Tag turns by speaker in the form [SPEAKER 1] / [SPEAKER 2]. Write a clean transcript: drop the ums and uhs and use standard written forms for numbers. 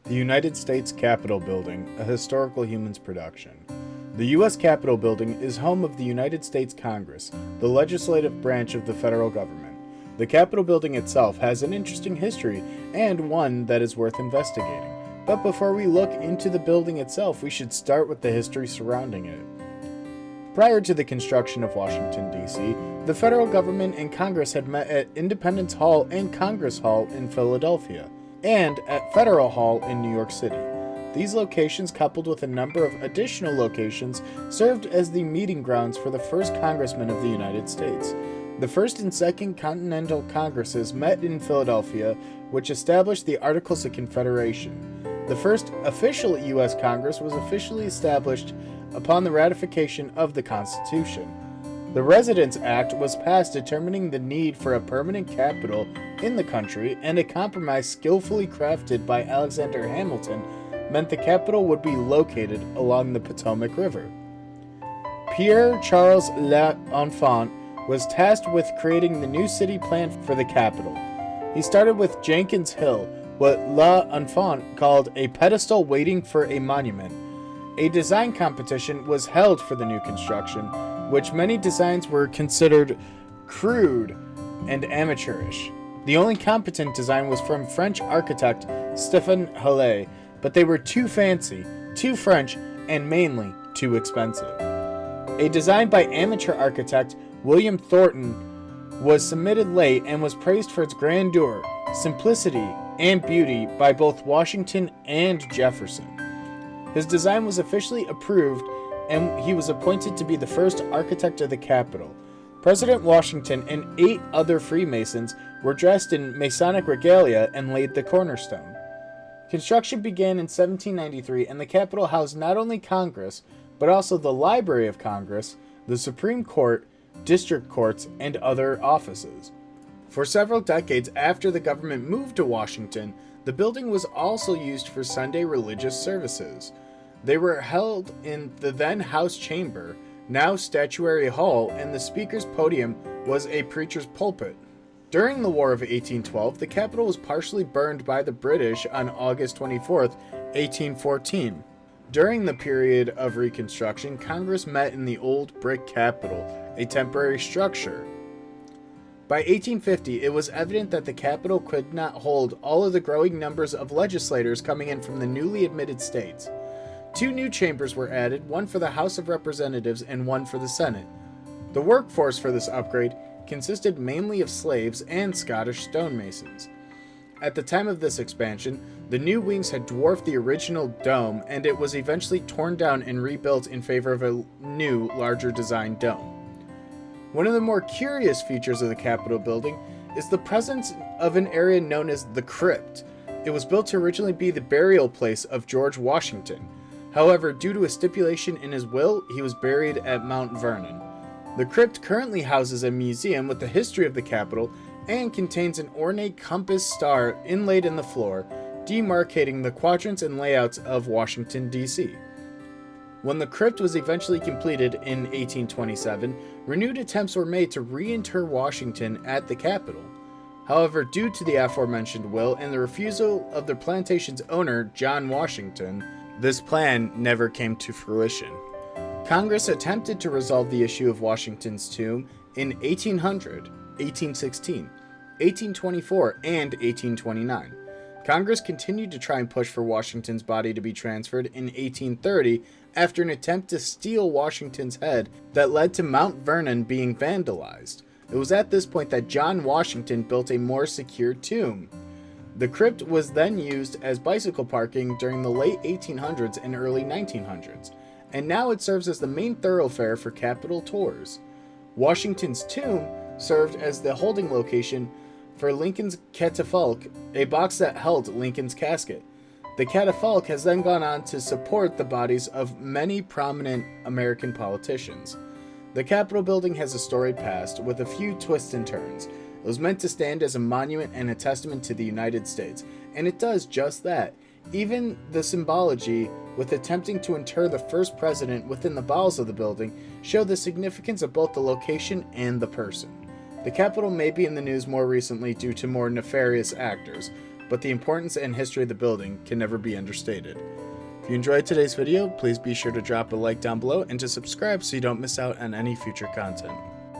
[SPEAKER 1] The United States Capitol Building, a historical humans production. The U.S. Capitol Building is home of the United States Congress, the legislative branch of the federal government. The Capitol Building itself has an interesting history and one that is worth investigating. But before we look into the building itself, we should start with the history surrounding it. Prior to the construction of Washington, D.C., the federal government and Congress had met at Independence Hall and Congress Hall in Philadelphia, and at Federal Hall in New York City. These locations, coupled with a number of additional locations, served as the meeting grounds for the first congressmen of the United States. The First and Second Continental Congresses met in Philadelphia, which established the Articles of Confederation. The first official U.S. Congress was officially established upon the ratification of the Constitution. The Residence Act was passed determining the need for a permanent capital in the country, and a compromise skillfully crafted by Alexander Hamilton meant the capital would be located along the Potomac River. Pierre Charles L'Enfant was tasked with creating the new city plan for the capital. He started with Jenkins Hill, what L'Enfant called a pedestal waiting for a monument. A design competition was held for the new construction, which many designs were considered crude and amateurish. The only competent design was from French architect Stéphane Hallet, but they were too fancy, too French, and mainly too expensive. A design by amateur architect William Thornton was submitted late and was praised for its grandeur, simplicity, and beauty by both Washington and Jefferson. His design was officially approved, and he was appointed to be the first architect of the Capitol. President Washington and 8 other Freemasons were dressed in Masonic regalia and laid the cornerstone. Construction began in 1793, and the Capitol housed not only Congress, but also the Library of Congress, the Supreme Court, district courts, and other offices. For several decades after the government moved to Washington, the building was also used for Sunday religious services. They were held in the then House Chamber, now Statuary Hall, and the Speaker's podium was a preacher's pulpit. During the War of 1812, the Capitol was partially burned by the British on August 24, 1814. During the period of Reconstruction, Congress met in the old brick Capitol, a temporary structure. By 1850, it was evident that the Capitol could not hold all of the growing numbers of legislators coming in from the newly admitted states. 2 new chambers were added, one for the House of Representatives and one for the Senate. The workforce for this upgrade consisted mainly of slaves and Scottish stonemasons. At the time of this expansion, the new wings had dwarfed the original dome, and it was eventually torn down and rebuilt in favor of a new, larger design dome. One of the more curious features of the Capitol building is the presence of an area known as the Crypt. It was built to originally be the burial place of George Washington. However, due to a stipulation in his will, he was buried at Mount Vernon. The crypt currently houses a museum with the history of the Capitol and contains an ornate compass star inlaid in the floor, demarcating the quadrants and layouts of Washington, D.C. When the crypt was eventually completed in 1827, renewed attempts were made to reinter Washington at the Capitol. However, due to the aforementioned will and the refusal of the plantation's owner, John Washington, this plan never came to fruition. Congress attempted to resolve the issue of Washington's tomb in 1800, 1816, 1824, and 1829. Congress continued to try and push for Washington's body to be transferred in 1830 after an attempt to steal Washington's head that led to Mount Vernon being vandalized. It was at this point that John Washington built a more secure tomb. The crypt was then used as bicycle parking during the late 1800s and early 1900s, and now it serves as the main thoroughfare for Capitol tours. Washington's tomb served as the holding location for Lincoln's catafalque, a box that held Lincoln's casket. The catafalque has then gone on to support the bodies of many prominent American politicians. The Capitol building has a storied past, with a few twists and turns. It was meant to stand as a monument and a testament to the United States, and it does just that. Even the symbology, with attempting to inter the first president within the bowels of the building, show the significance of both the location and the person. The Capitol may be in the news more recently due to more nefarious actors, but the importance and history of the building can never be understated. If you enjoyed today's video, please be sure to drop a like down below and to subscribe so you don't miss out on any future content.